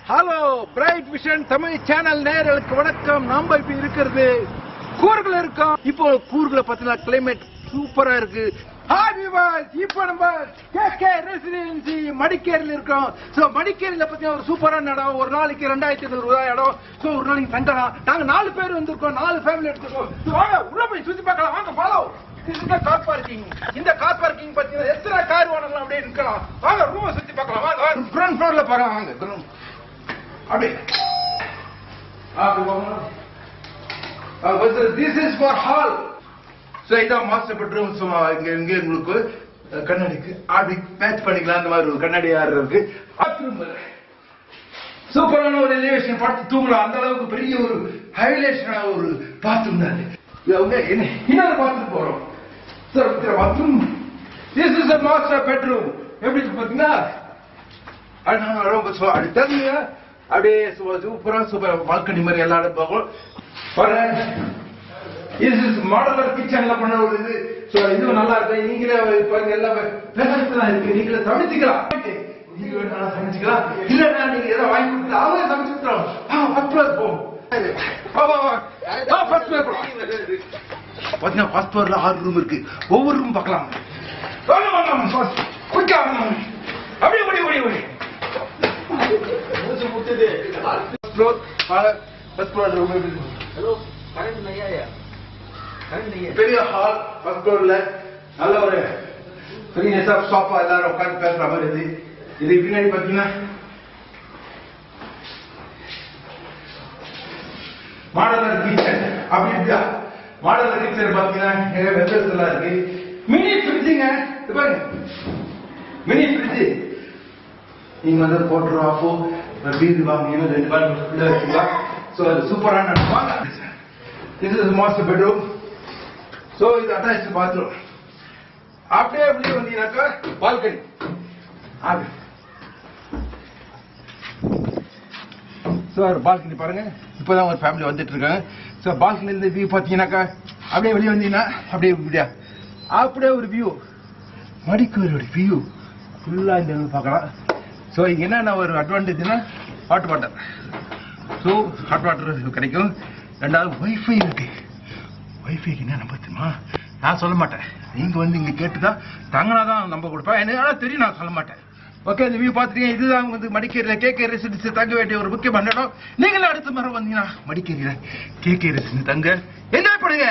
Hello bright vision Tamil channel நேயர்களுக்கு வணக்கம். நாம இப்ப இருக்கிறது கூர்குல இருக்கோம். இப்போ கூர்குல பார்த்தீங்கன்னா கிளைமேட் சூப்பரா இருக்கு. இப்ப நம்ம கேகே ரெசிடென்சி மடிக்கேரியில இருக்கோம். சோ மடிக்கேரியில பாத்தீங்கன்னா ஒரு சூப்பரான இடம். ஒரு நாளைக்கு 2500 ரூபாய் இடம். சோ ஒரு நாளைக்கு தங்கலாம். நாங்க 4 பேர் வந்திருக்கோம், 4 ஃபேமிலி எடுத்துருக்கோம். வாங்க உள்ள போய் சுத்தி பார்க்கலாம். வாங்க ஃபாலோ. இந்த கார் பார்க்கிங், இந்த கார் பார்க்கிங் பாத்தீங்கன்னா எத்தனை கார் வாங்கலாம் அப்படியே இருக்கலாம். வாங்க ரூமை சுத்தி பார்க்கலாம். வாங்க ஃப்ரண்ட் ஃப்ளோர்ல பாருங்க. வாங்க அப்படியே this is for hall. So இதான் மாஸ்டர் பெட்ரூம். இங்க உங்களுக்கு கண்ணாடிக்கு அப்படி மேட்ச் பண்ணிக்கலாம். அந்த மாதிரி ஒரு கண்ணாடி யாரு இருக்கு. பாத்ரூம் சூப்பரான ஒரு எலிவேஷன், படுத்து தூங்கலாம். அந்த அளவுக்கு பெரிய ஒரு ஹைலைஷனான ஒரு பாத்ரூம் தான். அவங்க இன்னொரு பாத்ரூம் போறோம். Bathroom this is master bedroom. எப்படி பாத்தீங்கன்னா அப்படி தருங்க. அப்படியே சூப்பரா பால்கனி மாதிரி எல்லா இடம் பார்க்கும். மாடலர் கிச்சன்ல பண்ண ஒரு இது. இதுவும் நல்லா இருக்கு. நீங்களே பாருங்க, எல்லாம் இருக்கு. நீங்களே சமைச்சுக்கலாம். நீங்க வேணா சமைச்சுக்கலாம். இல்லன்னா நீங்க ஏதாவது வாங்கி கொடுத்து அவங்களே சமைச்சுக்கலாம். ஃபர்ஸ்ட் ஃப்ளோர் போவோம். பாத்தீங்கன்னா ஃபர்ஸ்ட் ஃப்ளோர்ல 6 ரூம் இருக்கு. ஒவ்வொரு ரூம் பார்க்கலாம். அப்படியே பெரிய ஹால் ஃபர்ஸ்ட் ஃப்ளோர்ல. நல்ல ஒரு பெரிய சோஃபா, எல்லாரும் உட்காந்து பேசுற மாதிரி இது. இது பின்னாடி பாத்தீங்கன்னா மாடலர் கிச்சன். அப்படி மாடலர் கிச்சன் பாத்தீங்கன்னா வெப்பர்ஸ் எல்லாம் இருக்கு. மினி ஃப்ரிட்ஜுங்க. பாருங்க மினி ஃப்ரிட்ஜ். நீங்க வந்து போட்டு ஆப்போ பீர் வாங்கினீங்கன்னா 2 பால் உள்ள வச்சுக்கலாம். சோ அது சூப்பரான வாங்க. This is master bedroom. So இது அட்டாச் பாத்ரூம். அப்படியே வெளியே வந்தீங்கன்னாக்கா பால்கனி. சார் பால்கனி பாருங்க. இப்பதான் ஒரு ஃபேமிலி வந்துட்டு இருக்காங்க. சோ பால்கனி இருந்து வியூ பாத்தீங்கன்னாக்கா அப்படியே வெளியே வந்தீங்கன்னா அப்படியே ஒரு வியூ, மடிக்கோரோட வியூ ஃபுல்லா இந்த பார்க்கலாம். ஸோ இங்க என்ன ஒரு அட்வான்டேஜ்னா hot water. So hot water கிடைக்கும். 2வது வைஃபை இருக்கு. வைஃபைக்கு என்ன நம்ப தெரியுமா? நான் சொல்ல மாட்டேன். நீங்க வந்து இங்க கேட்டுதான் தங்கினாதான் நம்ப கொடுப்பேன். எனக்கு தெரியும், நான் சொல்ல மாட்டேன். ஓகே, இந்த வியூ பார்த்துட்டீங்க. இதுதான் வந்து மடிக்கேரியில கேகே ரெசிடென்சி தங்க வேண்டிய ஒரு முக்கியமான இடம். நீங்களும் அடுத்த முறை வந்தீங்கன்னா மடிக்கேரியில கேகே ரெசிடென்சி தங்க என்ஜாய் பண்ணுங்க.